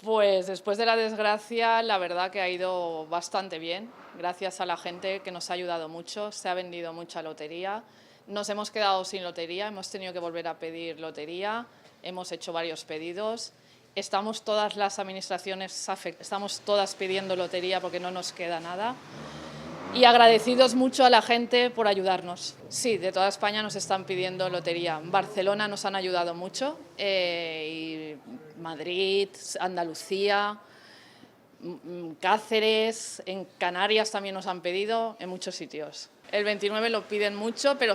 Pues después de la desgracia, la verdad que ha ido bastante bien, gracias a la gente que nos ha ayudado mucho, se ha vendido mucha lotería, nos hemos quedado sin lotería, hemos tenido que volver a pedir lotería, hemos hecho varios pedidos, estamos todas las administraciones, estamos todas pidiendo lotería porque no nos queda nada. Y agradecidos mucho a la gente por ayudarnos. Sí, de toda España nos están pidiendo lotería. Barcelona nos han ayudado mucho, y Madrid, Andalucía, Cáceres, en Canarias también nos han pedido, en muchos sitios. El 29 lo piden mucho, pero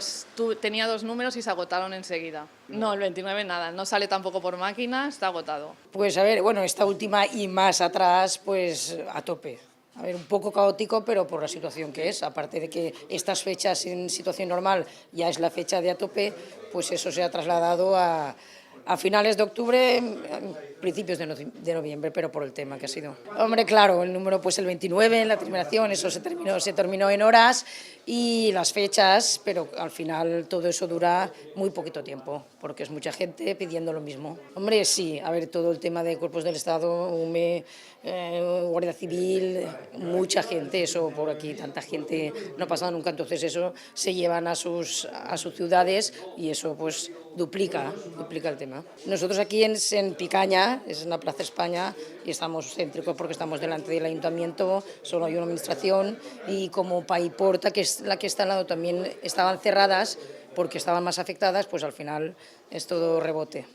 tenía 2 números y se agotaron enseguida. No, el 29 nada, no sale tampoco por máquina, está agotado. Pues a ver, bueno, esta última y más atrás, pues a tope. A ver, un poco caótico, pero por la situación que es. Aparte de que estas fechas en situación normal ya es la fecha de a tope, pues eso se ha trasladado a finales de octubre, principios de noviembre, pero por el tema que ha sido. Hombre, claro, el número pues el 29 en la terminación, eso se terminó en horas y las fechas, pero al final todo eso dura muy poquito tiempo, porque es mucha gente pidiendo lo mismo. Hombre, sí, a ver, todo el tema de cuerpos del Estado, UME, Guardia Civil, mucha gente, eso por aquí, tanta gente no ha pasado nunca, entonces eso se llevan a sus ciudades y eso pues duplica el tema. Nosotros aquí en Picaña, es en la Plaza España, y estamos céntricos porque estamos delante del ayuntamiento, solo hay una administración, y como Paiporta, que es la que está al lado, también estaban cerradas porque estaban más afectadas, pues al final es todo rebote.